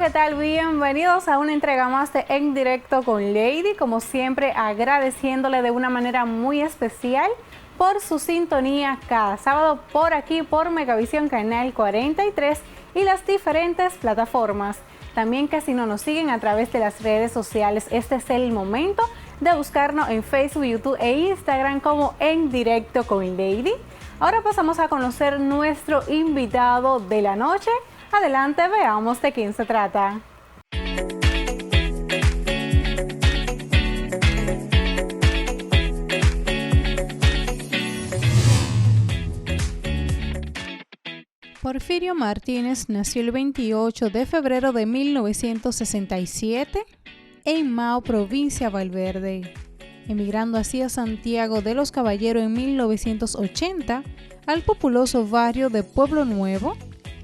¿qué tal? Bienvenidos a una entrega más de En Directo con Lady. Como siempre, agradeciéndole de una manera muy especial por su sintonía cada sábado por aquí, por Megavisión Canal 43 y las diferentes plataformas. También que si no nos siguen a través de las redes sociales, este es el momento de buscarnos en Facebook, YouTube e Instagram como En Directo con Lady. Ahora pasamos a conocer nuestro invitado de la noche. Adelante, veamos de quién se trata. Porfirio Martínez nació el 28 de febrero de 1967 en Mao, provincia Valverde, emigrando así a Santiago de los Caballeros en 1980 al populoso barrio de Pueblo Nuevo.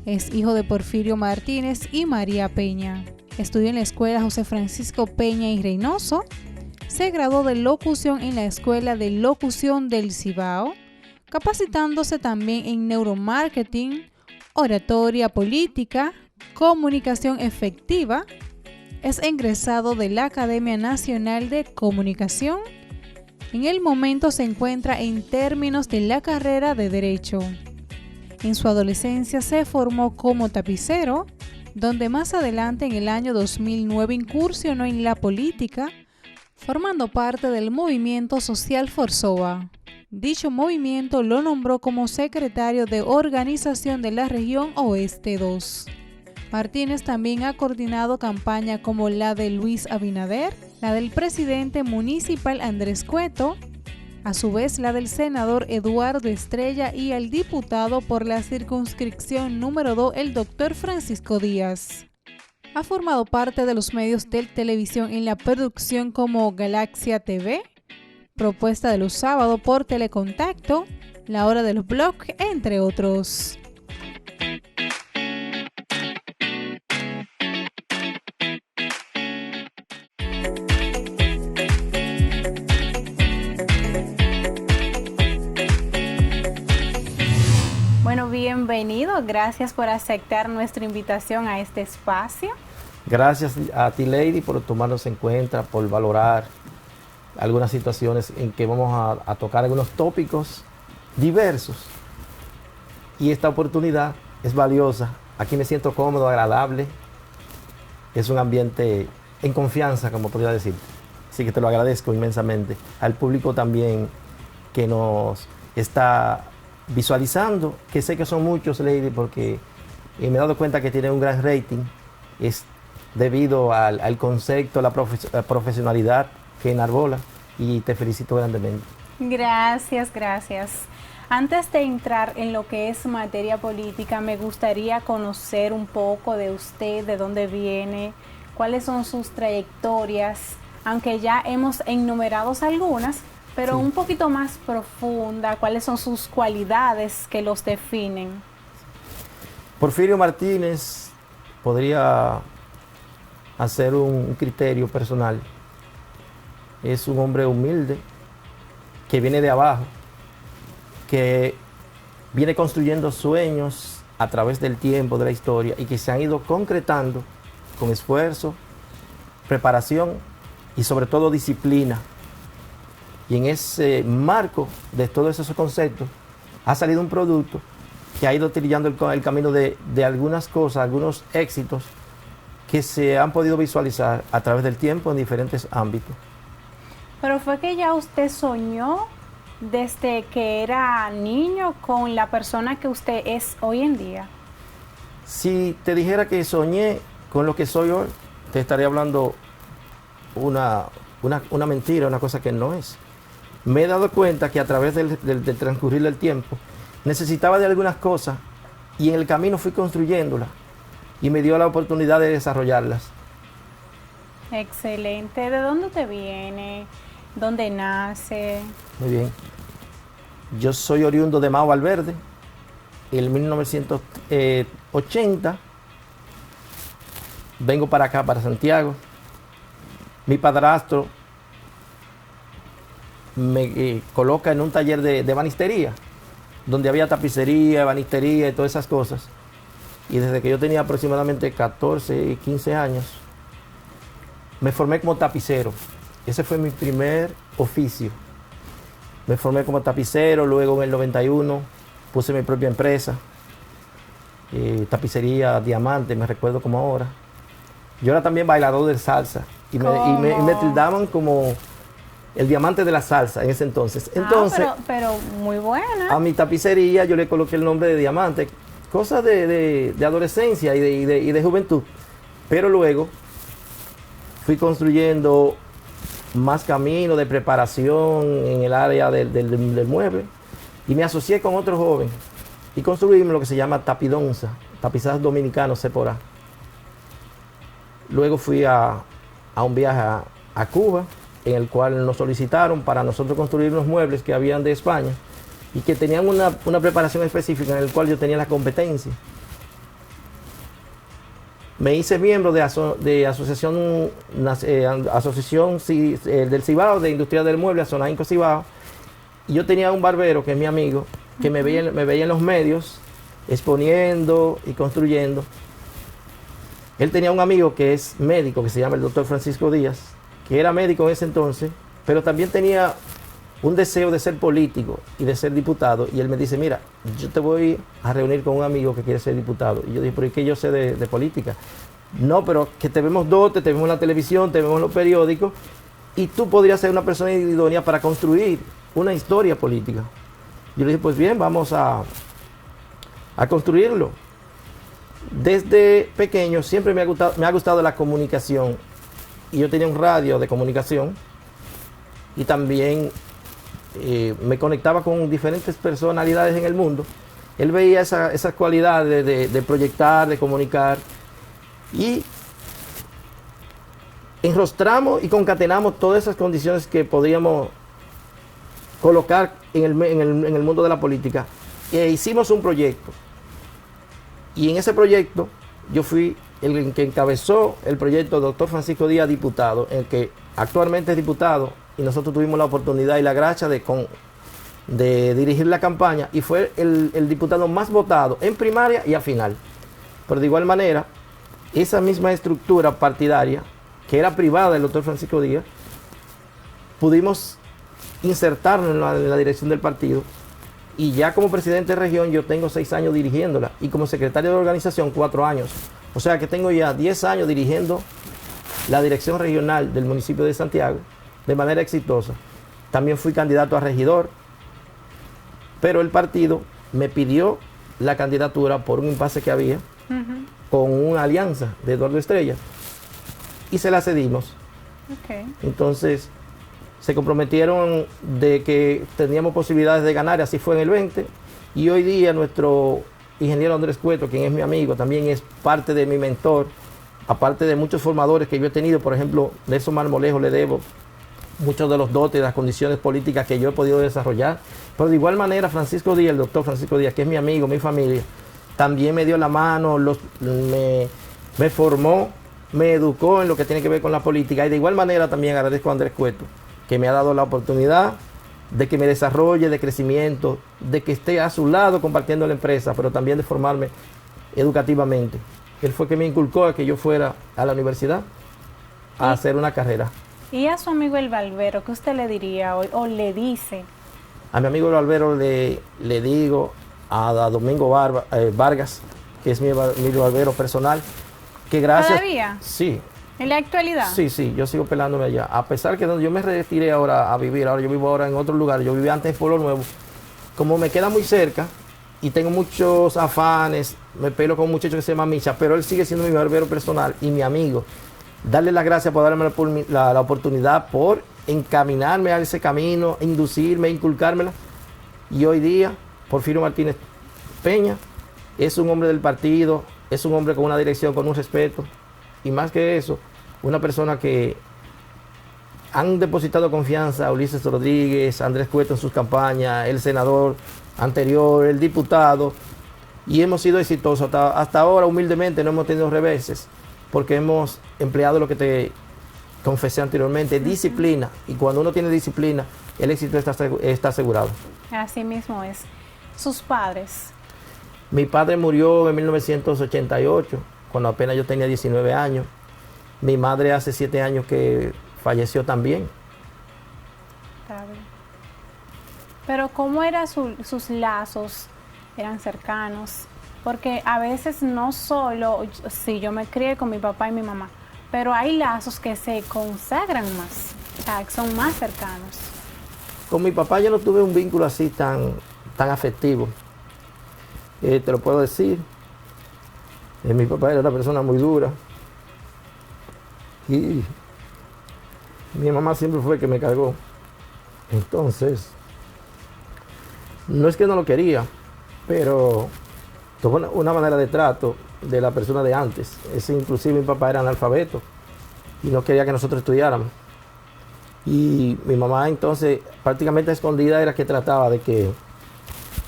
Es hijo de Porfirio Martínez y María Peña. Estudió en la Escuela José Francisco Peña y Reynoso. Se graduó de locución en la Escuela de Locución del Cibao, capacitándose también en neuromarketing, oratoria política, comunicación efectiva. Es egresado de la Academia Nacional de Comunicación. En el momento se encuentra en términos de la carrera de Derecho. En su adolescencia se formó como tapicero, donde más adelante en el año 2009 incursionó en la política, formando parte del movimiento social Forzoa. Dicho movimiento lo nombró como secretario de organización de la región Oeste 2. Martínez también ha coordinado campañas como la de Luis Abinader, la del presidente municipal Andrés Cueto, a su vez la del senador Eduardo Estrella y el diputado por la circunscripción número 2, el doctor Francisco Díaz. Ha formado parte de los medios de televisión en la producción como Galaxia TV, Propuesta de los Sábados por Telecontacto, La Hora del Blog, entre otros. Bueno, bienvenido. Gracias por aceptar nuestra invitación a este espacio. Gracias a ti, Lady, por tomarnos en cuenta, por valorar algunas situaciones en que vamos a tocar algunos tópicos diversos. Y esta oportunidad es valiosa. Aquí me siento cómodo, agradable. Es un ambiente en confianza, como podría decir. Así que te lo agradezco inmensamente. Al público también que nos está visualizando, que sé que son muchos, Lady, porque me he dado cuenta que tiene un gran rating. Es debido al concepto, la profesionalidad que enarbola, y te felicito grandemente. Gracias, gracias. Antes de entrar en lo que es materia política, me gustaría conocer un poco de usted, de dónde viene, cuáles son sus trayectorias, aunque ya hemos enumerado algunas, pero sí, un poquito más profunda, cuáles son sus cualidades que los definen. Porfirio Martínez podría hacer un criterio personal. Es un hombre humilde, que viene de abajo, que viene construyendo sueños a través del tiempo, de la historia, y que se han ido concretando con esfuerzo, preparación y sobre todo disciplina. Y en ese marco de todos esos conceptos ha salido un producto que ha ido trillando el camino de algunas cosas, algunos éxitos que se han podido visualizar a través del tiempo en diferentes ámbitos. Pero fue que ya usted soñó desde que era niño con la persona que usted es hoy en día. Si te dijera que soñé con lo que soy hoy, te estaría hablando una mentira, una cosa que no es. Me he dado cuenta que a través del transcurrir del tiempo necesitaba de algunas cosas y en el camino fui construyéndolas y me dio la oportunidad de desarrollarlas. Excelente. ¿De dónde te viene? ¿Dónde nace? Muy bien. Yo soy oriundo de Mao Valverde. En 1980 vengo para acá, para Santiago. Mi padrastro me coloca en un taller de ebanistería, donde había tapicería, ebanistería y todas esas cosas. y desde que yo tenía aproximadamente 14 y 15 años, me formé como tapicero. Ese fue mi primer oficio. Me formé como tapicero, luego en el 91 puse mi propia empresa, tapicería Diamante, me recuerdo como ahora. Yo era también bailador de salsa y me tildaban como el diamante de la salsa en ese entonces. Entonces, pero muy buena. A mi tapicería yo le coloqué el nombre de Diamante, cosas de adolescencia y de juventud. Pero luego fui construyendo más camino de preparación en el área del mueble y me asocié con otro joven y construimos lo que se llama Tapidonza, tapizados dominicanos Sephora. Luego fui a un viaje a Cuba, en el cual nos solicitaron para nosotros construir unos muebles que habían de España y que tenían una preparación específica en el cual yo tenía la competencia. Me hice miembro de asociación del Cibao, de Industria del Mueble, Azonainco Cibao, y yo tenía un barbero que es mi amigo, que me veía en los medios, exponiendo y construyendo. Él tenía un amigo que es médico, que se llama el doctor Francisco Díaz, que era médico en ese entonces, pero también tenía un deseo de ser político y de ser diputado. Y él me dice, mira, yo te voy a reunir con un amigo que quiere ser diputado. Y yo dije, pero ¿y qué yo sé de política? No, pero que te vemos dote, te vemos en la televisión, te vemos en los periódicos, y tú podrías ser una persona idónea para construir una historia política. Yo le dije, pues bien, vamos a construirlo. Desde pequeño siempre me ha gustado la comunicación, y yo tenía un radio de comunicación y también me conectaba con diferentes personalidades en el mundo. Él veía esas cualidades de proyectar, de comunicar, y enrostramos y concatenamos todas esas condiciones que podíamos colocar en el mundo de la política, e hicimos un proyecto. Y en ese proyecto yo fui el que encabezó el proyecto doctor Francisco Díaz, diputado, el que actualmente es diputado, y nosotros tuvimos la oportunidad y la gracia de dirigir la campaña, y fue el diputado más votado en primaria y a final. Pero de igual manera, esa misma estructura partidaria, que era privada del doctor Francisco Díaz, pudimos insertarnos en la dirección del partido, y ya como presidente de región yo tengo 6 años dirigiéndola, y como secretario de organización 4 años. O sea que tengo ya 10 años dirigiendo la dirección regional del municipio de Santiago de manera exitosa. También fui candidato a regidor, pero el partido me pidió la candidatura por un impasse que había con una alianza de Eduardo Estrella, y se la cedimos. Entonces se comprometieron de que teníamos posibilidades de ganar, y así fue en el 20, y hoy día nuestro ingeniero Andrés Cueto, quien es mi amigo, también es parte de mi mentor, aparte de muchos formadores que yo he tenido. Por ejemplo, Nelson Marmolejo le debo muchos de los dotes y las condiciones políticas que yo he podido desarrollar, pero de igual manera Francisco Díaz, el doctor Francisco Díaz, que es mi amigo, mi familia, también me dio la mano, me formó, me educó en lo que tiene que ver con la política, y de igual manera también agradezco a Andrés Cueto, que me ha dado la oportunidad de que me desarrolle, de crecimiento, de que esté a su lado compartiendo la empresa, pero también de formarme educativamente. Él fue que me inculcó a que yo fuera a la universidad a hacer una carrera. ¿Y a su amigo el Barbero, qué usted le diría hoy, o le dice? A mi amigo el Barbero le digo, a Domingo Vargas, que es mi barbero personal, que gracias... ¿Todavía? Sí. ¿En la actualidad? Sí, yo sigo pelándome allá. A pesar que yo me retiré ahora a vivir, ahora yo vivo ahora en otro lugar, yo vivía antes en Pueblo Nuevo, como me queda muy cerca y tengo muchos afanes, me pelo con un muchacho que se llama Micha, pero él sigue siendo mi barbero personal y mi amigo. Darle las gracias por darme la oportunidad, por encaminarme a ese camino, inducirme, inculcármela. Y hoy día, Porfirio Martínez Peña es un hombre del partido, es un hombre con una dirección, con un respeto, y más que eso, una persona que han depositado confianza a Ulises Rodríguez, a Andrés Cueto en sus campañas, el senador anterior, el diputado, y hemos sido exitosos. Hasta ahora, humildemente, no hemos tenido reveses, porque hemos empleado lo que te confesé anteriormente, disciplina, y cuando uno tiene disciplina, el éxito está asegurado. Así mismo es. Sus padres. Mi padre murió en 1988, cuando apenas yo tenía 19 años. Mi madre hace 7 años que falleció también. Está bien. Pero ¿cómo eran sus lazos? ¿Eran cercanos? Porque a veces no solo, sí, yo me crié con mi papá y mi mamá, pero hay lazos que se consagran más, o sea, que son más cercanos. Con mi papá yo no tuve un vínculo así tan afectivo. Te lo puedo decir. Mi papá era una persona muy dura. Y mi mamá siempre fue que me cargó. Entonces, no es que no lo quería, pero tuvo una manera de trato de la persona de antes. Inclusive mi papá era analfabeto y no quería que nosotros estudiáramos. Y mi mamá entonces, prácticamente a escondida, era que trataba de que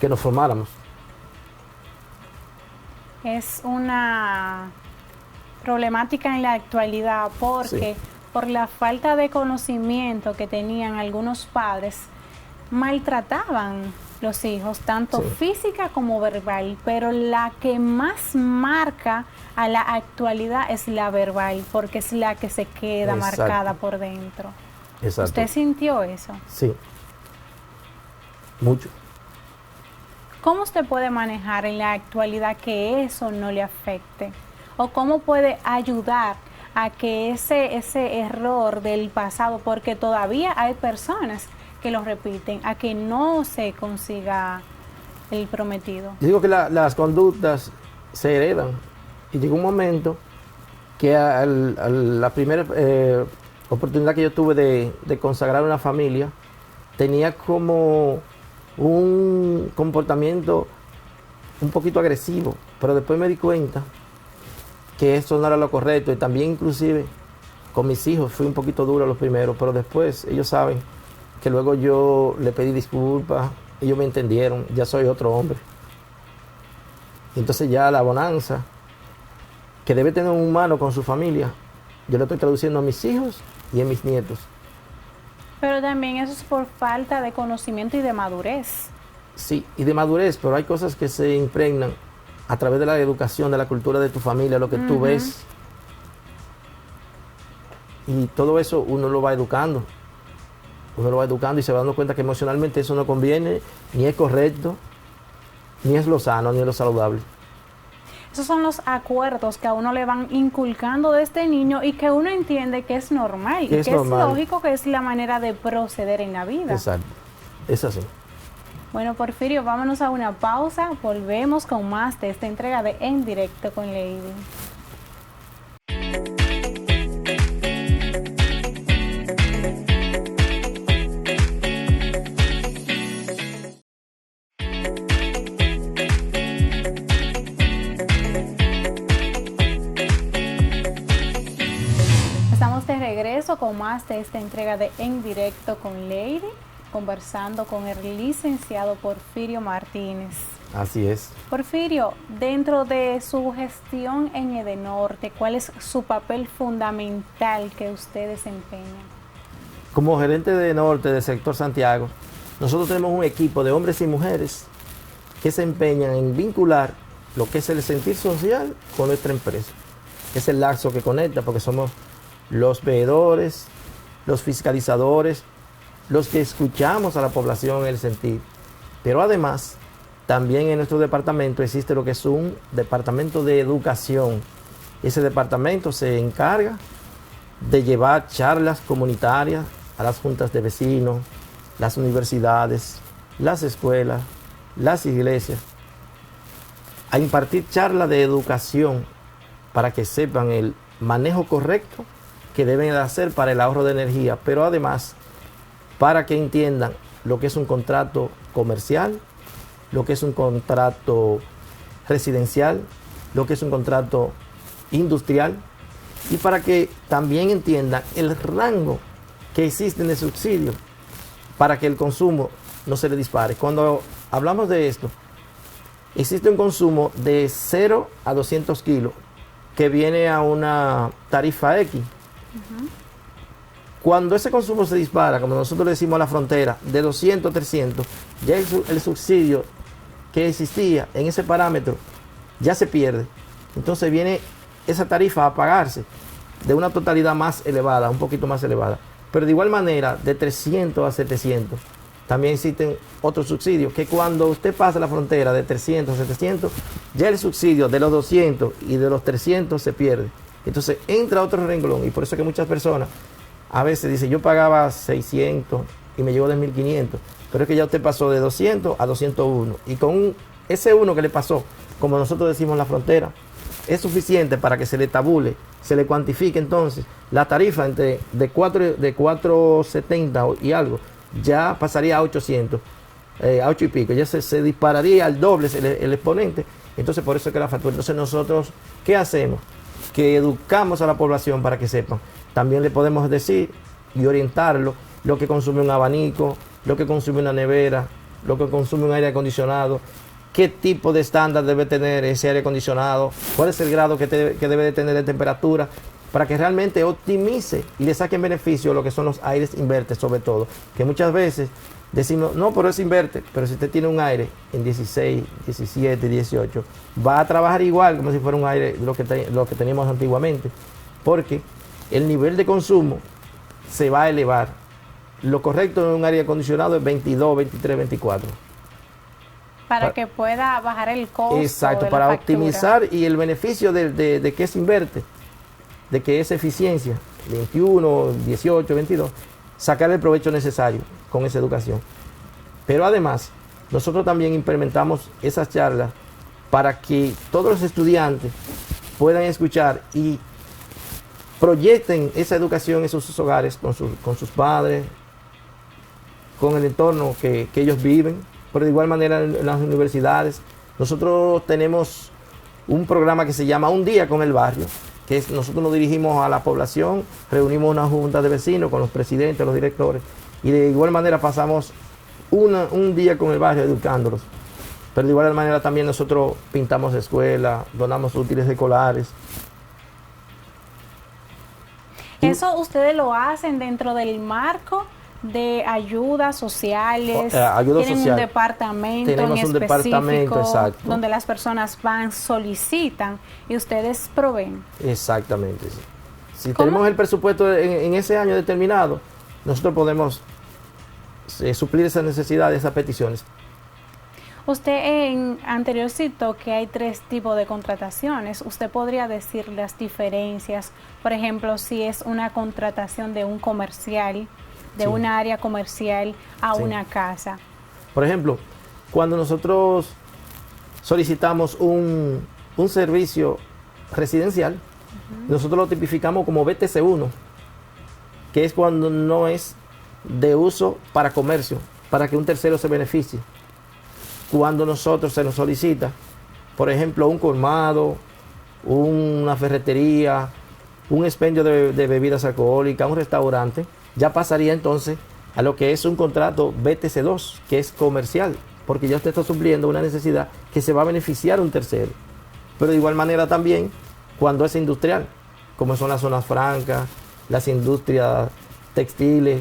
nos formáramos. Es una problemática en la actualidad porque por la falta de conocimiento que tenían algunos padres, maltrataban los hijos, tanto física como verbal, pero la que más marca a la actualidad es la verbal, porque es la que se queda marcada por dentro. Exacto. ¿Usted sintió eso? Sí, mucho. ¿Cómo usted puede manejar en la actualidad que eso no le afecte? ¿O cómo puede ayudar a que ese error del pasado, porque todavía hay personas que lo repiten, a que no se consiga el prometido? Yo digo que las conductas se heredan y llegó un momento que la primera oportunidad que yo tuve de consagrar una familia, tenía como un comportamiento un poquito agresivo, pero después me di cuenta que eso no era lo correcto, y también inclusive con mis hijos fui un poquito duro los primeros, pero después ellos saben que luego yo le pedí disculpas, ellos me entendieron, ya soy otro hombre. Entonces ya la bonanza que debe tener un humano con su familia, yo lo estoy traduciendo a mis hijos y a mis nietos. Pero también eso es por falta de conocimiento y de madurez. Sí, y de madurez, pero hay cosas que se impregnan a través de la educación, de la cultura de tu familia, lo que tú ves. Y todo eso uno lo va educando. Uno lo va educando y se va dando cuenta que emocionalmente eso no conviene, ni es correcto, ni es lo sano, ni es lo saludable. Esos son los acuerdos que a uno le van inculcando desde niño y que uno entiende que es normal y que es lógico, que es la manera de proceder en la vida. Exacto, es así. Bueno, Porfirio, vámonos a una pausa, volvemos con más de esta entrega de En Directo con Lady. Con más de esta entrega de En Directo con Lady, conversando con el licenciado Porfirio Martínez. Así es. Porfirio, dentro de su gestión en Edenorte, ¿cuál es su papel fundamental que usted desempeña? Como gerente de Edenorte del sector Santiago, nosotros tenemos un equipo de hombres y mujeres que se empeñan en vincular lo que es el sentir social con nuestra empresa. Es el lazo que conecta, porque somos los veedores, los fiscalizadores, los que escuchamos a la población en el sentir. Pero además, también en nuestro departamento existe lo que es un departamento de educación. Ese departamento se encarga de llevar charlas comunitarias a las juntas de vecinos, las universidades, las escuelas, las iglesias, a impartir charlas de educación para que sepan el manejo correcto que deben hacer para el ahorro de energía, pero además para que entiendan lo que es un contrato comercial, lo que es un contrato residencial, lo que es un contrato industrial, y para que también entiendan el rango que existe de subsidio para que el consumo no se le dispare. Cuando hablamos de esto, existe un consumo de 0 a 200 kilos que viene a una tarifa X. Cuando ese consumo se dispara, como nosotros le decimos a la frontera, de 200 a 300, ya el subsidio que existía en ese parámetro ya se pierde. Entonces viene esa tarifa a pagarse de una totalidad más elevada, un poquito más elevada. Pero de igual manera, de 300 a 700, también existen otros subsidios, que cuando usted pasa la frontera de 300 a 700, ya el subsidio de los 200 y de los 300 se pierde. Entonces entra otro renglón, y por eso que muchas personas a veces dicen, yo pagaba 600 y me llegó de 1500, pero es que ya usted pasó de 200 a 201, y con ese uno que le pasó, como nosotros decimos en la frontera, es suficiente para que se le tabule, se le cuantifique entonces la tarifa de 470 y algo, ya pasaría a 800, a 8 y pico, ya se dispararía al doble el exponente. Entonces por eso es que la factura. Entonces nosotros, ¿qué hacemos? Que educamos a la población para que sepan. También le podemos decir y orientarlo lo que consume un abanico, lo que consume una nevera, lo que consume un aire acondicionado, qué tipo de estándar debe tener ese aire acondicionado, cuál es el grado que debe de tener de temperatura, para que realmente optimice y le saquen beneficio lo que son los aires inverter, sobre todo, que muchas veces decimos, no, pero es inverter, pero si usted tiene un aire en 16, 17, 18, va a trabajar igual como si fuera un aire lo que teníamos antiguamente, porque el nivel de consumo se va a elevar. Lo correcto en un aire acondicionado es 22, 23, 24. Para que pueda bajar el costo. Exacto, de la para factura. optimizar, y el beneficio de que es inverter, de que es eficiencia, 21, 18, 22, sacar el provecho necesario con esa educación. Pero además, nosotros también implementamos esas charlas para que todos los estudiantes puedan escuchar y proyecten esa educación en sus hogares, con sus padres, con el entorno que ellos viven. Pero de igual manera en las universidades, nosotros tenemos un programa que se llama Un Día con el Barrio, que es, nosotros nos dirigimos a la población, reunimos una junta de vecinos con los presidentes, los directores, y de igual manera pasamos un día con el barrio educándolos. Pero de igual manera también nosotros pintamos escuelas, donamos útiles escolares. ¿Eso ustedes lo hacen dentro del marco de ayudas sociales? Ayuda ¿Tienen social. un departamento Tenemos en un departamento, específico exacto, donde las personas van, solicitan y ustedes proveen? Exactamente. Sí. Si ¿Cómo? tenemos el presupuesto en ese año determinado, nosotros podemos suplir esas necesidades, esas peticiones. Usted en anterior citó que hay 3 tipos de contrataciones. ¿Usted podría decir las diferencias? Por ejemplo, si es una contratación de un comercial, de Sí. una área comercial a Sí. una casa. Por ejemplo, cuando nosotros solicitamos un servicio residencial, nosotros lo tipificamos como BTC1, que es cuando no es de uso para comercio, para que un tercero se beneficie. Cuando nosotros se nos solicita, por ejemplo, un colmado, una ferretería, un expendio de bebidas alcohólicas, un restaurante, ya pasaría entonces a lo que es un contrato BTC2, que es comercial, porque ya usted está supliendo una necesidad que se va a beneficiar un tercero. Pero de igual manera también cuando es industrial, como son las zonas francas, las industrias textiles,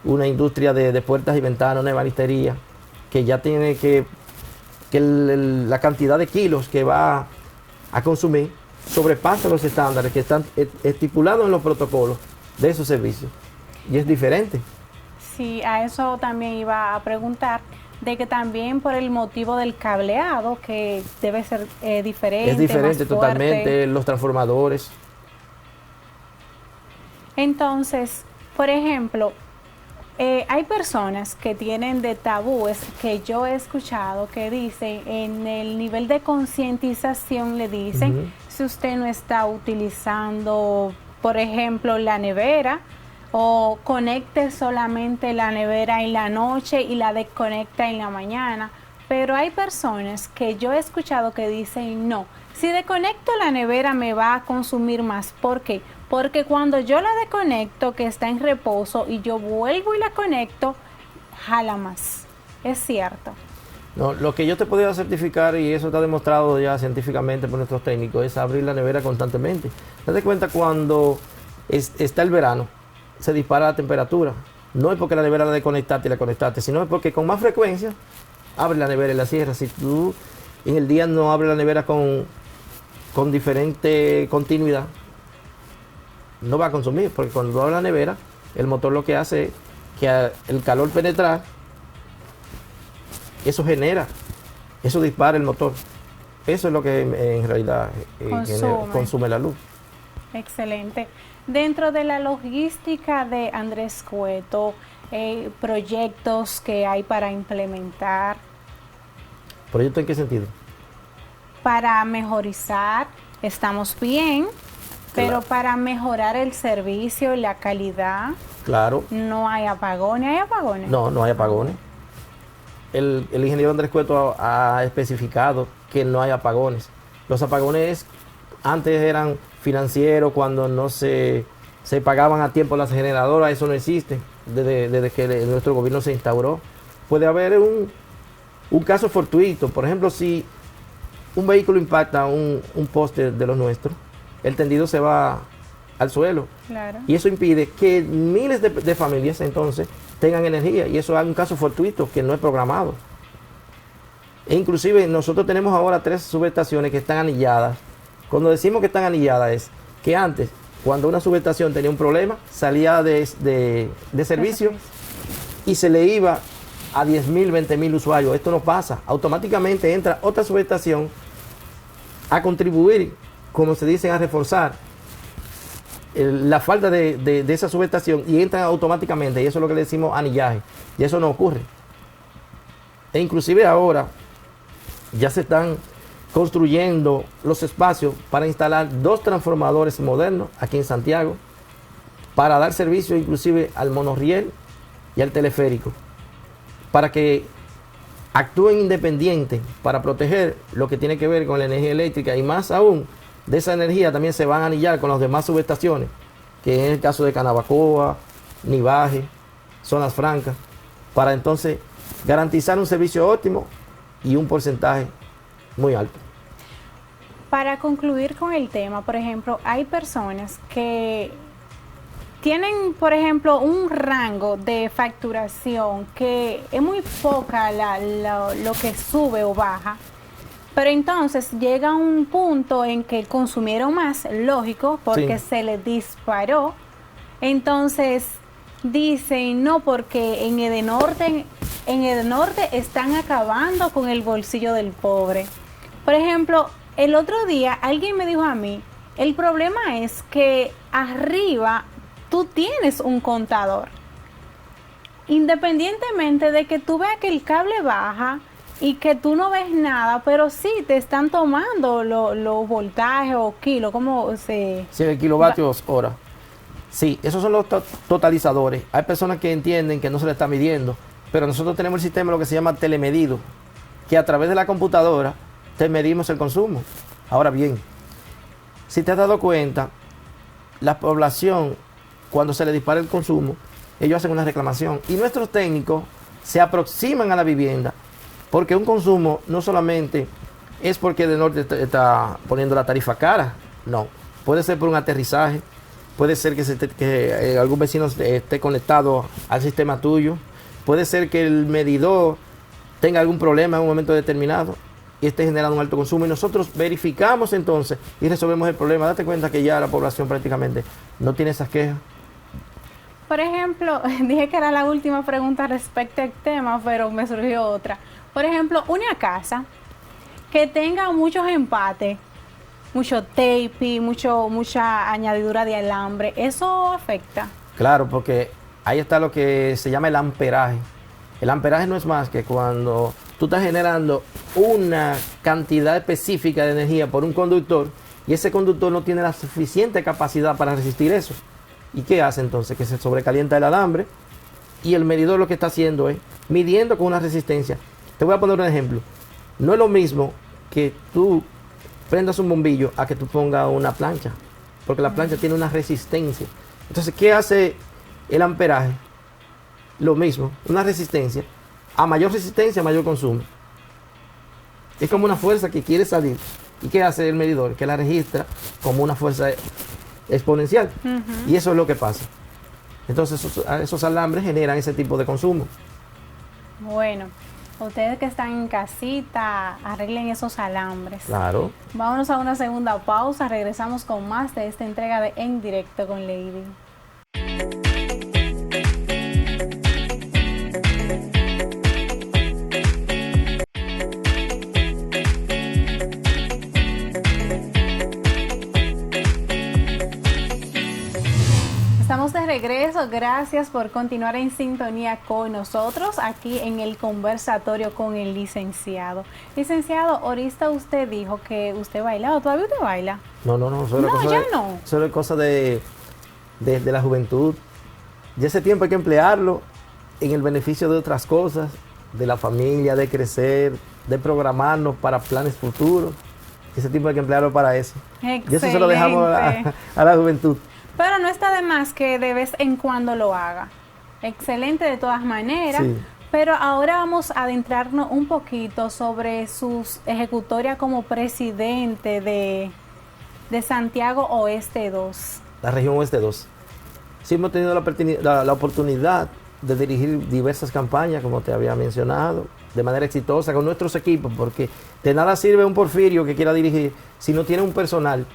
una industria de puertas y ventanas, una ebanistería, que ya tiene la cantidad de kilos que va a consumir sobrepasa los estándares que están estipulados en los protocolos de esos servicios. Y es diferente. Sí, a eso también iba a preguntar, de que también por el motivo del cableado, que debe ser diferente. Es diferente más fuerte. totalmente, los transformadores. Entonces, por ejemplo, hay personas que tienen de tabúes que yo he escuchado que dicen, en el nivel de concientización le dicen, si usted no está utilizando, por ejemplo, la nevera, o conecte solamente la nevera en la noche y la desconecta en la mañana. Pero hay personas que yo he escuchado que dicen, no, si desconecto la nevera me va a consumir más. ¿Por qué? Porque cuando yo la desconecto, que está en reposo, y yo vuelvo y la conecto, jala más. Es cierto. No, lo que yo te podría certificar, y eso está demostrado ya científicamente por nuestros técnicos, es abrir la nevera constantemente. Date cuenta cuando está el verano, se dispara la temperatura. No es porque la nevera la desconectaste y la conectaste, sino es porque con más frecuencia abre la nevera y la cierra. Si tú en el día no abres la nevera con diferente continuidad, no va a consumir, porque cuando tú abres la nevera, el motor lo que hace es que el calor penetrar, eso dispara el motor. Eso es lo que en realidad consume la luz. Excelente. Dentro de la logística de Andrés Cueto, proyectos que hay para implementar. ¿Proyecto en qué sentido? Para mejorizar, estamos bien, pero claro, para mejorar el servicio y la calidad. Claro. No hay apagones. ¿Hay apagones? No, no hay apagones. El ingeniero Andrés Cueto ha especificado que no hay apagones. Los apagones antes eran financieros, cuando no se pagaban a tiempo las generadoras, eso no existe desde que nuestro gobierno se instauró. Puede haber un caso fortuito, por ejemplo, si un vehículo impacta un poste de los nuestros, el tendido se va al suelo. Claro. Y eso impide que miles de familias entonces tengan energía, y eso es un caso fortuito que no es programado. E inclusive nosotros tenemos ahora 3 subestaciones que están anilladas. Cuando decimos que están anilladas es que antes, cuando una subestación tenía un problema, salía de servicio y se le iba a 10.000, 20.000 usuarios. Esto no pasa. Automáticamente entra otra subestación a contribuir, como se dice, a reforzar la falta de esa subestación, y entran automáticamente, y eso es lo que le decimos anillaje, y eso no ocurre. E inclusive ahora ya se están construyendo los espacios para instalar 2 transformadores modernos aquí en Santiago, para dar servicio inclusive al monorriel y al teleférico, para que actúen independientes, para proteger lo que tiene que ver con la energía eléctrica, y más aún, de esa energía también se van a anillar con las demás subestaciones, que es el caso de Canabacoa, Nivaje, Zonas Francas, para entonces garantizar un servicio óptimo y un porcentaje muy alto. Para concluir con el tema, por ejemplo, hay personas que tienen, por ejemplo, un rango de facturación que es muy poca lo que sube o baja, pero entonces llega un punto en que consumieron más, lógico, porque se les disparó. Entonces dicen, no, porque en Edenorte están acabando con el bolsillo del pobre. Por ejemplo, el otro día alguien me dijo a mí, el problema es que arriba tú tienes un contador. Independientemente de que tú veas que el cable baja y que tú no ves nada, pero sí te están tomando los voltajes o kilos, ¿cómo se...? Sí, el kilovatios hora. Sí, esos son los totalizadores. Hay personas que entienden que no se le está midiendo, pero nosotros tenemos el sistema, lo que se llama telemedido, que a través de la computadora te medimos el consumo. Ahora bien, si te has dado cuenta, la población, cuando se le dispara el consumo, ellos hacen una reclamación, y nuestros técnicos se aproximan a la vivienda, porque un consumo no solamente es porque Edenorte está poniendo la tarifa cara, no, puede ser por un aterrizaje, puede ser que algún vecino esté conectado al sistema tuyo, puede ser que el medidor tenga algún problema en un momento determinado y esté generando un alto consumo, y nosotros verificamos entonces y resolvemos el problema. Date cuenta que ya la población prácticamente no tiene esas quejas. Por ejemplo, dije que era la última pregunta respecto al tema, pero me surgió otra. Por ejemplo, una casa que tenga muchos empates, mucho tape, mucha añadidura de alambre, ¿eso afecta? Claro, porque ahí está lo que se llama el amperaje. El amperaje no es más que cuando tú estás generando una cantidad específica de energía por un conductor, y ese conductor no tiene la suficiente capacidad para resistir eso. ¿Y qué hace entonces? Que se sobrecalienta el alambre, y el medidor lo que está haciendo es midiendo con una resistencia. Te voy a poner un ejemplo. No es lo mismo que tú prendas un bombillo a que tú pongas una plancha, porque la plancha tiene una resistencia. Entonces, ¿qué hace el amperaje? Lo mismo, una resistencia. A mayor resistencia, mayor consumo. Es como una fuerza que quiere salir. ¿Y qué hace el medidor? Que la registra como una fuerza exponencial. Y eso es lo que pasa. Entonces, esos alambres generan ese tipo de consumo. Bueno, Ustedes que están en casita, arreglen esos alambres. Claro. Vámonos a una segunda pausa, regresamos con más de esta entrega de En Directo con Lady. Estamos de regreso, gracias por continuar en sintonía con nosotros aquí en el conversatorio con el licenciado. Licenciado, ahorita usted dijo que usted bailaba, ¿todavía usted baila? No, solo es cosa de la juventud. Y ese tiempo hay que emplearlo en el beneficio de otras cosas, de la familia, de crecer, de programarnos para planes futuros. Ese tiempo hay que emplearlo para eso. Excelente. Y eso se lo dejamos a la juventud. Pero no está de más que de vez en cuando lo haga. Excelente de todas maneras. Sí. Pero ahora vamos a adentrarnos un poquito sobre sus ejecutorias como presidente de Santiago Oeste 2. La región Oeste 2. Sí hemos tenido la oportunidad de dirigir diversas campañas, como te había mencionado, de manera exitosa con nuestros equipos, porque de nada sirve un Porfirio que quiera dirigir si no tiene un personal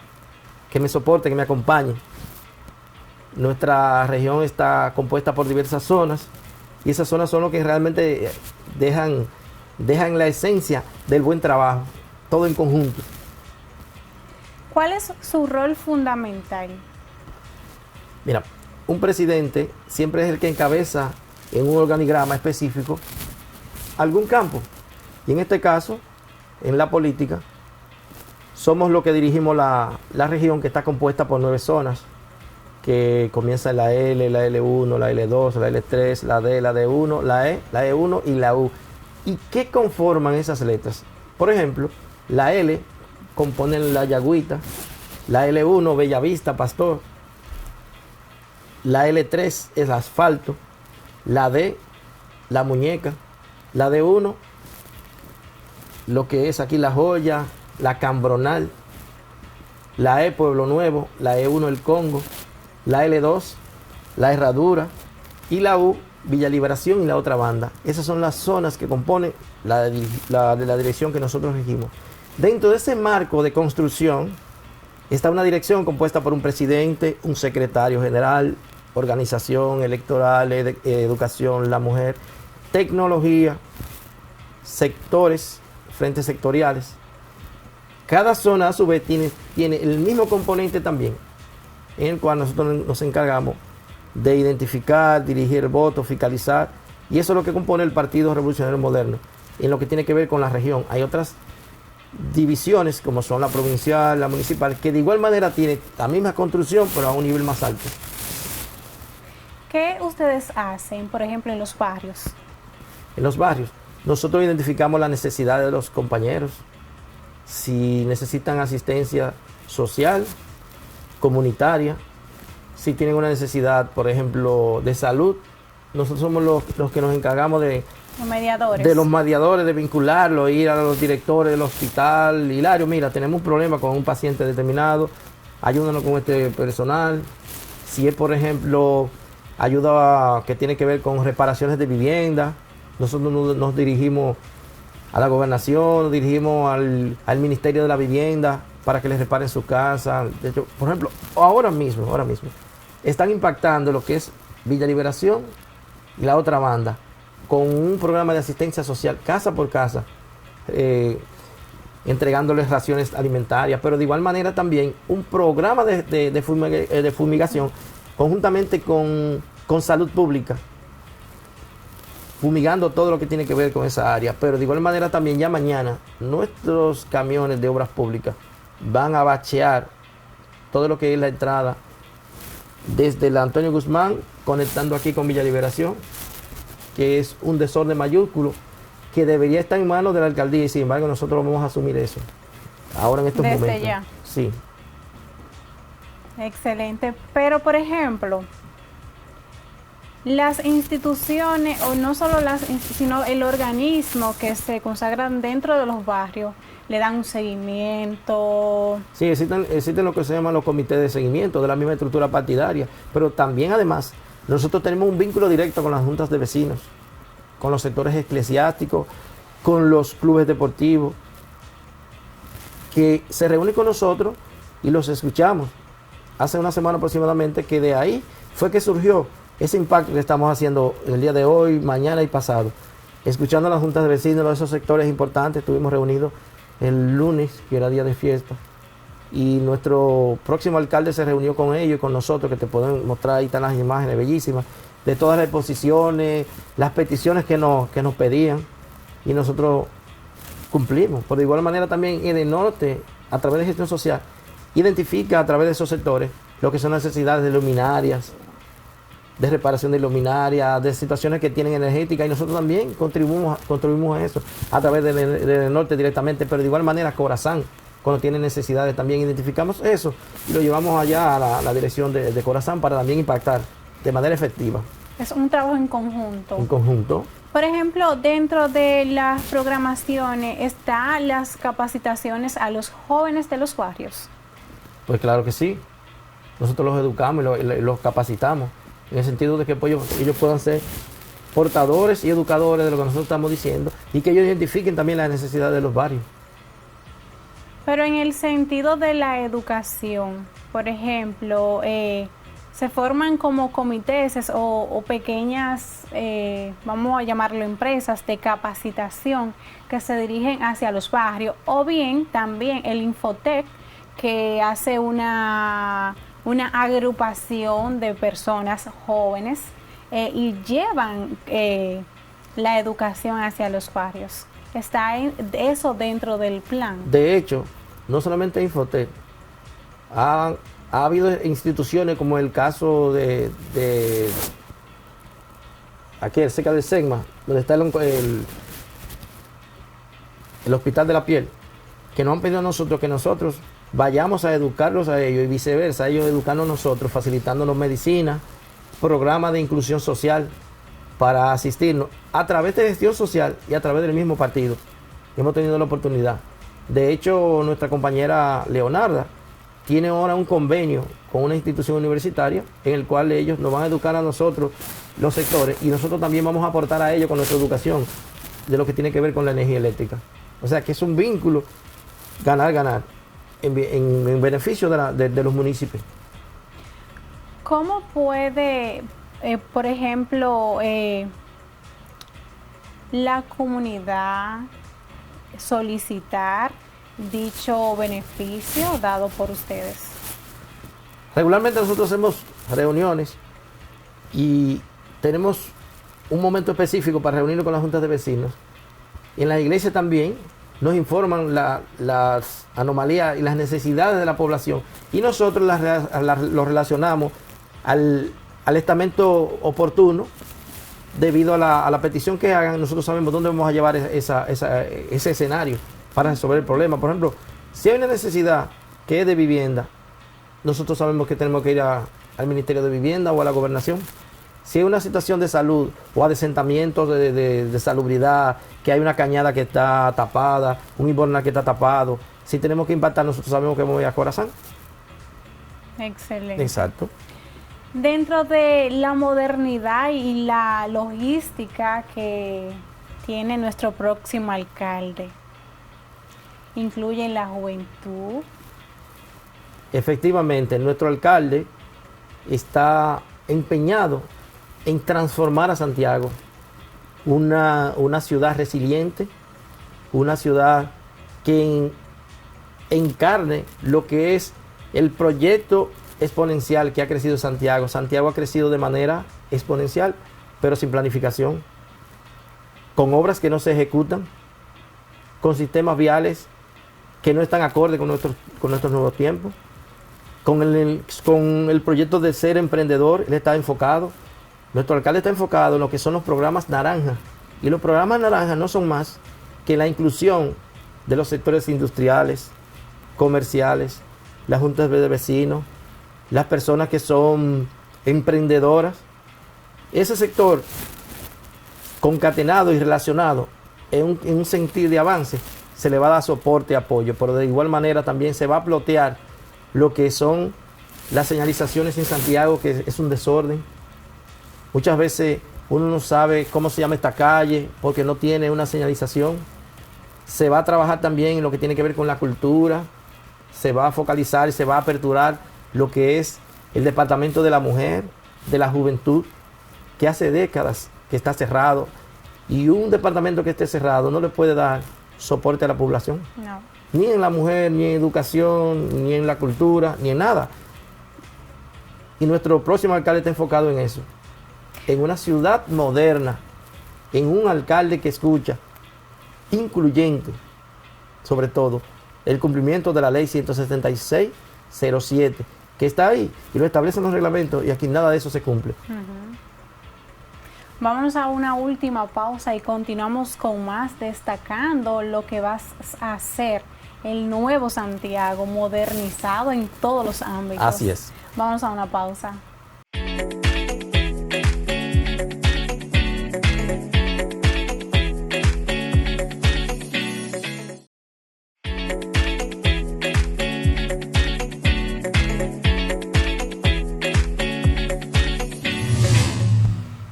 que me soporte, que me acompañe. Nuestra región está compuesta por diversas zonas y esas zonas son lo que realmente dejan la esencia del buen trabajo, todo en conjunto. ¿Cuál es su rol fundamental? Mira, un presidente siempre es el que encabeza en un organigrama específico algún campo. Y en este caso, en la política, somos los que dirigimos la región, que está compuesta por 9 zonas, que comienza en la L, la L1, la L2, la L3, la D, la D1, la E, la E1 y la U. ¿Y qué conforman esas letras? Por ejemplo, la L compone la Yagüita, la L1 Bellavista, Pastor, la L3 es Asfalto, la D, La Muñeca, la D1, lo que es aquí La Joya, la Cambronal, la E, Pueblo Nuevo, la E1, El Congo, la L2, la Herradura y la U, Villa Liberación y la otra banda. Esas son las zonas que componen de la dirección que nosotros regimos. Dentro de ese marco de construcción está una dirección compuesta por un presidente, un secretario general, organización electoral, educación, la mujer, tecnología, sectores, frentes sectoriales. Cada zona a su vez tiene el mismo componente también, en el cual nosotros nos encargamos de identificar, dirigir votos, fiscalizar, y eso es lo que compone el Partido Revolucionario Moderno, en lo que tiene que ver con la región. Hay otras divisiones, como son la provincial, la municipal, que de igual manera tienen la misma construcción, pero a un nivel más alto. ¿Qué ustedes hacen, por ejemplo, en los barrios? En los barrios, nosotros identificamos las necesidades de los compañeros. Si necesitan asistencia social, comunitaria, si tienen una necesidad, por ejemplo, de salud, nosotros somos los que nos encargamos de los mediadores, de vincularlo, ir a los directores del hospital. Hilario, mira, tenemos un problema con un paciente determinado, ayúdanos con este personal. Si es, por ejemplo, ayuda que tiene que ver con reparaciones de vivienda, nosotros nos dirigimos a la gobernación, nos dirigimos al Ministerio de la Vivienda para que les reparen su casa. De hecho, por ejemplo, ahora mismo, están impactando lo que es Villa Liberación y la otra banda con un programa de asistencia social casa por casa, entregándoles raciones alimentarias, pero de igual manera también un programa de fumigación conjuntamente con salud pública, fumigando todo lo que tiene que ver con esa área. Pero de igual manera también ya mañana nuestros camiones de obras públicas van a bachear todo lo que es la entrada desde la Antonio Guzmán, conectando aquí con Villa Liberación, que es un desorden mayúsculo que debería estar en manos de la alcaldía, y sin embargo nosotros vamos a asumir eso ahora en estos momentos. Desde ya. Sí. Excelente. Pero, por ejemplo, las instituciones, o no solo sino el organismo que se consagran dentro de los barrios, le dan un seguimiento. Sí, existen lo que se llaman los comités de seguimiento de la misma estructura partidaria, pero también además nosotros tenemos un vínculo directo con las juntas de vecinos, con los sectores eclesiásticos, con los clubes deportivos, que se reúnen con nosotros y los escuchamos. Hace una semana aproximadamente, que de ahí fue que surgió ese impacto que estamos haciendo el día de hoy, mañana y pasado. Escuchando a las juntas de vecinos de esos sectores importantes, estuvimos reunidos el lunes, que era día de fiesta, y nuestro próximo alcalde se reunió con ellos y con nosotros, que te pueden mostrar, ahí están las imágenes bellísimas, de todas las exposiciones, las peticiones que nos pedían, y nosotros cumplimos. Por de igual manera también en el norte, a través de gestión social, identifica a través de esos sectores lo que son necesidades de luminarias, de reparación de luminarias, de situaciones que tienen energética, y nosotros también contribuimos a eso a través del norte directamente, pero de igual manera Corazán, cuando tiene necesidades, también identificamos eso y lo llevamos allá a la dirección de Corazán para también impactar de manera efectiva. Es un trabajo en conjunto. En conjunto. Por ejemplo, dentro de las programaciones están las capacitaciones a los jóvenes de los barrios. Pues claro que sí. Nosotros los educamos y los capacitamos, en el sentido de que pues, ellos puedan ser portadores y educadores de lo que nosotros estamos diciendo, y que ellos identifiquen también las necesidades de los barrios. Pero en el sentido de la educación, por ejemplo, se forman como comités o pequeñas, vamos a llamarlo empresas de capacitación que se dirigen hacia los barrios, o bien también el Infotec, que hace una agrupación de personas jóvenes y llevan la educación hacia los barrios. ¿Está eso dentro del plan? De hecho, no solamente Infotec, ha habido instituciones como el caso de aquí cerca del SEGMA, donde está el Hospital de la Piel, que nos han pedido a nosotros que nosotros vayamos a educarlos a ellos y viceversa, ellos educando a nosotros, facilitándonos medicina, programas de inclusión social para asistirnos a través de gestión social y a través del mismo partido. Hemos tenido la oportunidad. De hecho, nuestra compañera Leonarda tiene ahora un convenio con una institución universitaria en el cual ellos nos van a educar a nosotros, los sectores, y nosotros también vamos a aportar a ellos con nuestra educación de lo que tiene que ver con la energía eléctrica. O sea que es un vínculo ganar-ganar en beneficio de los municipios. ¿Cómo puede, por ejemplo, la comunidad solicitar dicho beneficio dado por ustedes? Regularmente nosotros hacemos reuniones y tenemos un momento específico para reunirnos con las juntas de vecinos. Y en la iglesia también nos informan las anomalías y las necesidades de la población, y nosotros lo relacionamos al estamento oportuno debido a la petición que hagan. Nosotros sabemos dónde vamos a llevar ese escenario para resolver el problema. Por ejemplo, si hay una necesidad que es de vivienda, nosotros sabemos que tenemos que ir al Ministerio de Vivienda o a la Gobernación. Si hay una situación de salud o adesentamientos de salubridad, que hay una cañada que está tapada, un inbornal que está tapado, si tenemos que impactar, nosotros sabemos que vamos a ir a Corazán. Excelente. Exacto. Dentro de la modernidad y la logística que tiene nuestro próximo alcalde, ¿incluye la juventud? Efectivamente, nuestro alcalde está empeñado en transformar a Santiago, una ciudad resiliente, una ciudad que encarne lo que es el proyecto exponencial que ha crecido Santiago. Santiago ha crecido de manera exponencial, pero sin planificación, con obras que no se ejecutan, con sistemas viales que no están acorde con nuestros nuevos tiempos, con el proyecto de ser emprendedor. Él está enfocado. Nuestro alcalde está enfocado en lo que son los programas naranja. Y los programas naranja no son más que la inclusión de los sectores industriales, comerciales, las juntas de vecinos, las personas que son emprendedoras. Ese sector concatenado y relacionado en un sentido de avance, se le va a dar soporte y apoyo, pero de igual manera también se va a plotear lo que son las señalizaciones en Santiago, que es un desorden. Muchas veces uno no sabe cómo se llama esta calle porque no tiene una señalización. Se va a trabajar también en lo que tiene que ver con la cultura, se va a focalizar y se va a aperturar lo que es el departamento de la mujer, de la juventud, que hace décadas que está cerrado, y un departamento que esté cerrado no le puede dar soporte a la población. No. Ni en la mujer, ni en educación, ni en la cultura, ni en nada. Y nuestro próximo alcalde está enfocado en eso. En una ciudad moderna, en un alcalde que escucha, incluyente, sobre todo, el cumplimiento de la ley 176-07, que está ahí y lo establecen los reglamentos, y aquí nada de eso se cumple. Vámonos a una última pausa y continuamos con más, destacando lo que vas a hacer el nuevo Santiago, modernizado en todos los ámbitos. Así es. Vamos a una pausa.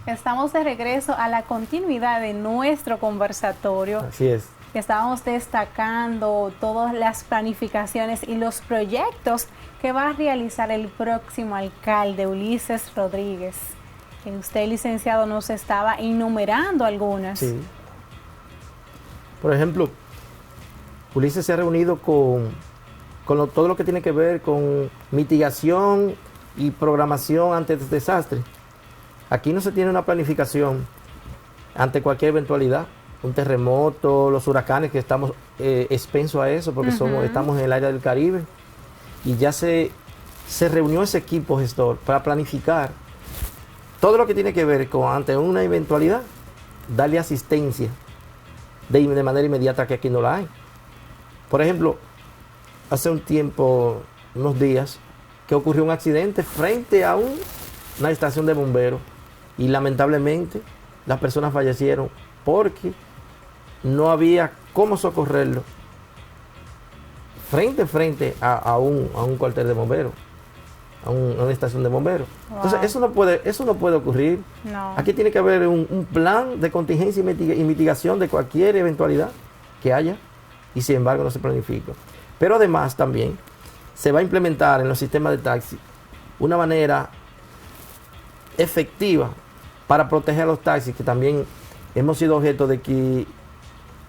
Estamos de regreso a la continuidad de nuestro conversatorio. Así es. Estábamos destacando todas las planificaciones y los proyectos que va a realizar el próximo alcalde, Ulises Rodríguez. Que usted, licenciado, nos estaba enumerando algunas. Sí. Por ejemplo, Ulises se ha reunido con todo lo que tiene que ver con mitigación y programación ante desastres. Aquí no se tiene una planificación ante cualquier eventualidad, un terremoto, los huracanes, que estamos expensos a eso porque estamos en el área del Caribe, y ya se reunió ese equipo gestor para planificar todo lo que tiene que ver con, ante una eventualidad, darle asistencia de manera inmediata, que aquí no la hay. Por ejemplo, hace un tiempo, unos días, que ocurrió un accidente frente a una estación de bomberos, y lamentablemente las personas fallecieron porque no había cómo socorrerlo frente a un cuartel de bomberos, a una estación de bomberos. Wow. Entonces eso no puede ocurrir. No. Aquí tiene que haber un plan de contingencia y mitigación de cualquier eventualidad que haya, y sin embargo no se planifica. Pero además también se va a implementar en los sistemas de taxi una manera efectiva para proteger a los taxis, que también hemos sido objeto de que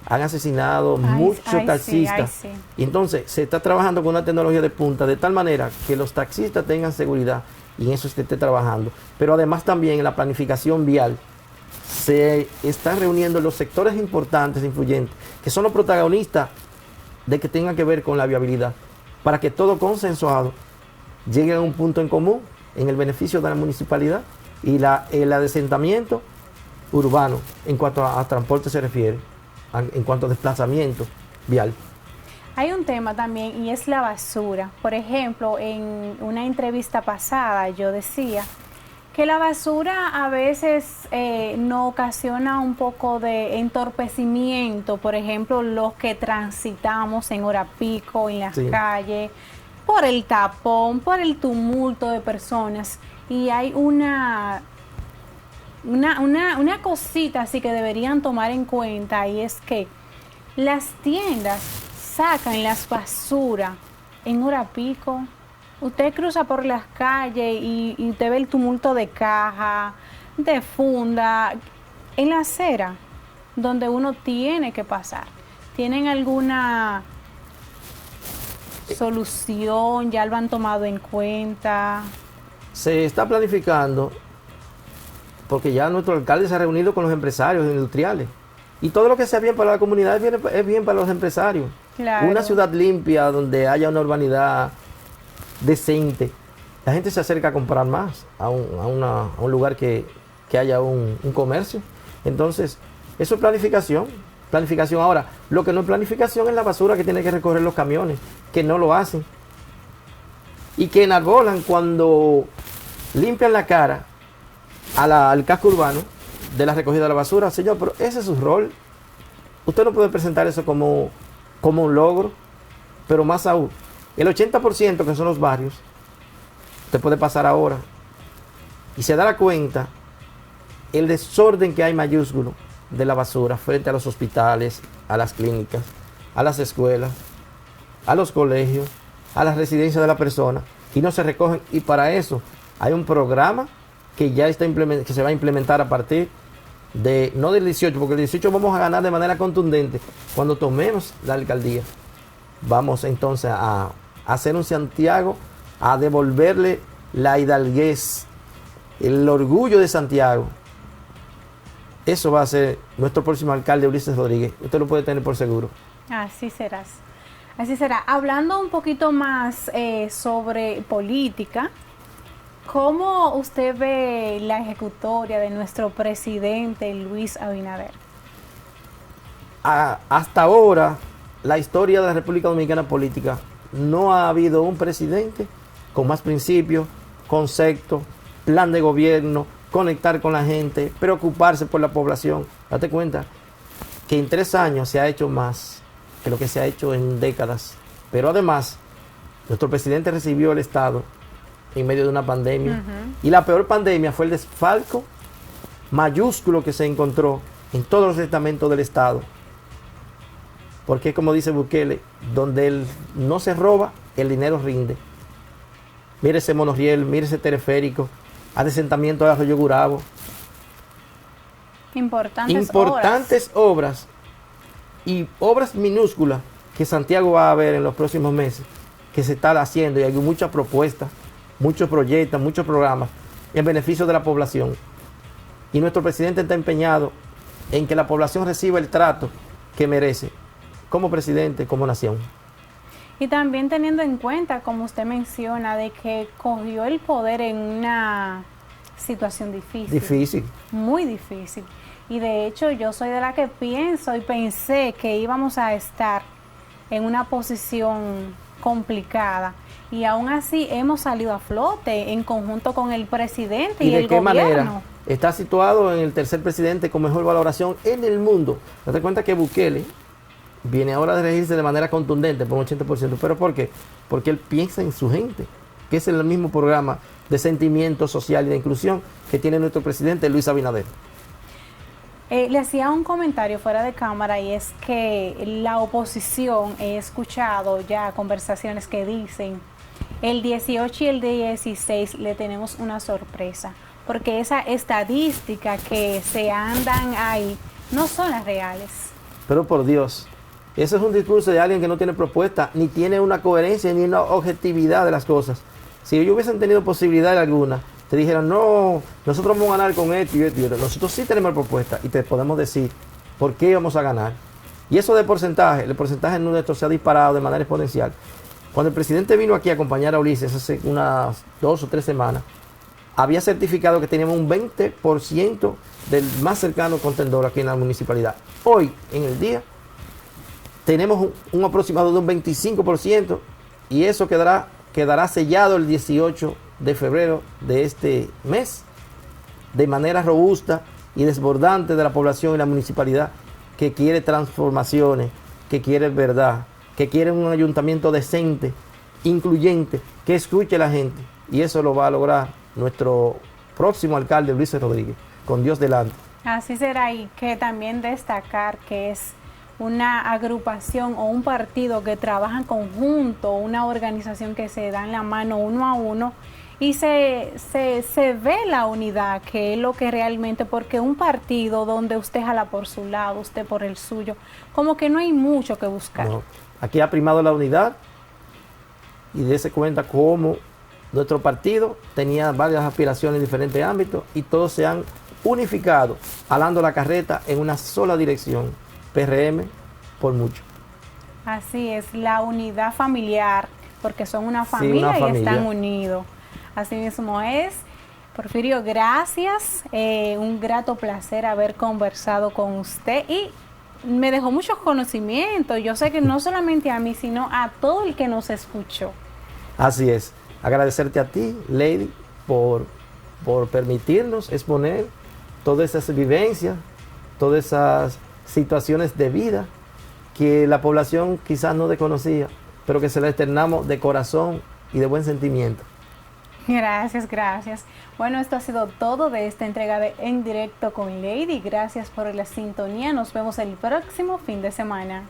han asesinado muchos taxistas. Sí. Y entonces se está trabajando con una tecnología de punta de tal manera que los taxistas tengan seguridad, y en eso se esté trabajando. Pero además también en la planificación vial se están reuniendo los sectores importantes, influyentes, que son los protagonistas de que tengan que ver con la viabilidad, para que todo consensuado llegue a un punto en común en el beneficio de la municipalidad y el asentamiento urbano en cuanto a transporte se refiere, en cuanto a desplazamiento vial. Hay un tema también, y es la basura. Por ejemplo, en una entrevista pasada yo decía que la basura a veces nos ocasiona un poco de entorpecimiento. Por ejemplo, los que transitamos en hora pico, en las calles, por el tapón, por el tumulto de personas. Y hay una cosita así que deberían tomar en cuenta, y es que las tiendas sacan las basuras en hora pico. Usted cruza por las calles y usted ve el tumulto de caja, de funda, en la acera donde uno tiene que pasar. ¿Tienen alguna solución? ¿Ya lo han tomado en cuenta? Se está planificando, porque ya nuestro alcalde se ha reunido con los empresarios industriales, y todo lo que sea bien para la comunidad es bien para los empresarios. Claro. Una ciudad limpia, donde haya una urbanidad decente, la gente se acerca a comprar más a un lugar que haya un comercio. Entonces, eso es planificación. Ahora, lo que no es planificación es la basura que tienen que recorrer los camiones, que no lo hacen, y que enarbolan cuando limpian la cara al casco urbano de la recogida de la basura. Señor, pero ese es su rol. Usted no puede presentar eso como un logro. Pero más aún, el 80% que son los barrios, usted puede pasar ahora y se dará cuenta el desorden que hay mayúsculo de la basura frente a los hospitales, a las clínicas, a las escuelas, a los colegios, a las residencias de la persona, y no se recogen. Y para eso hay un programa que ya está que se va a implementar a partir de, no del 18, porque el 18 vamos a ganar de manera contundente. Cuando tomemos la alcaldía, vamos entonces a hacer un Santiago, a devolverle la hidalguez, el orgullo de Santiago. Eso va a ser nuestro próximo alcalde, Ulises Rodríguez. Usted lo puede tener por seguro. Así serás. Así será. Hablando un poquito más sobre política, ¿cómo usted ve la ejecutoria de nuestro presidente Luis Abinader? Hasta ahora, la historia de la República Dominicana política, no ha habido un presidente con más principios, conceptos, plan de gobierno, conectar con la gente, preocuparse por la población. Date cuenta que en 3 años se ha hecho más que lo que se ha hecho en décadas. Pero además, nuestro presidente recibió el Estado en medio de una pandemia. Y la peor pandemia fue el desfalco mayúsculo que se encontró en todos los estamentos del Estado. Porque como dice Bukele, donde no se roba, el dinero rinde. Mire ese monorriel, mire ese teleférico, adesentamiento de Arroyo Gurabo. Importantes obras y obras minúsculas que Santiago va a ver en los próximos meses, que se están haciendo, y hay muchas propuestas, muchos proyectos, muchos programas en beneficio de la población. Y nuestro presidente está empeñado en que la población reciba el trato que merece, como presidente, como nación. Y también teniendo en cuenta, como usted menciona, de que cogió el poder en una situación difícil. Difícil. Muy difícil. Y de hecho yo soy de la que pienso y pensé que íbamos a estar en una posición complicada. Y aún así hemos salido a flote en conjunto con el presidente y el gobierno. ¿Y de qué manera? Está situado en el tercer presidente con mejor valoración en el mundo. Date cuenta que Bukele viene ahora de regirse de manera contundente por un 80%. ¿Pero por qué? Porque él piensa en su gente, que es el mismo programa de sentimiento social y de inclusión que tiene nuestro presidente Luis Abinader. Le hacía un comentario fuera de cámara, y es que la oposición, he escuchado ya conversaciones que dicen el 18 y el 16 le tenemos una sorpresa, porque esa estadística que se andan ahí no son las reales. Pero por Dios, ese es un discurso de alguien que no tiene propuesta, ni tiene una coherencia, ni una objetividad de las cosas. Si ellos hubiesen tenido posibilidad alguna, te dijeran, no, nosotros vamos a ganar con esto y esto y esto. Nosotros sí tenemos propuesta y te podemos decir por qué vamos a ganar. Y eso de porcentaje, el porcentaje nuestro se ha disparado de manera exponencial. Cuando el presidente vino aquí a acompañar a Ulises hace unas 2 o 3 semanas, había certificado que teníamos un 20% del más cercano contendor aquí en la municipalidad. Hoy, en el día, tenemos un aproximado de un 25%, y eso quedará sellado el 18 de febrero de este mes, de manera robusta y desbordante de la población y la municipalidad que quiere transformaciones, que quiere verdad, que quiere un ayuntamiento decente, incluyente, que escuche a la gente. Y eso lo va a lograr nuestro próximo alcalde, Ulises Rodríguez, con Dios delante. Así será, y que también destacar que es una agrupación o un partido que trabaja en conjunto, una organización que se da en la mano uno a uno, y se ve la unidad, que es lo que realmente, porque un partido donde usted jala por su lado, usted por el suyo, como que no hay mucho que buscar. No. Aquí ha primado la unidad, y dése cuenta cómo nuestro partido tenía varias aspiraciones en diferentes ámbitos, y todos se han unificado, jalando la carreta en una sola dirección, PRM por mucho. Así es, la unidad familiar, porque son una familia, sí, una familia. Y están unidos. Así mismo es. Porfirio, gracias. Un grato placer haber conversado con usted, y me dejó muchos conocimientos. Yo sé que no solamente a mí, sino a todo el que nos escuchó. Así es. Agradecerte a ti, Lady, por permitirnos exponer todas esas vivencias, todas esas situaciones de vida que la población quizás no desconocía, pero que se la externamos de corazón y de buen sentimiento. Gracias, gracias. Bueno, esto ha sido todo de esta entrega de En Directo con Lady. Gracias por la sintonía. Nos vemos el próximo fin de semana.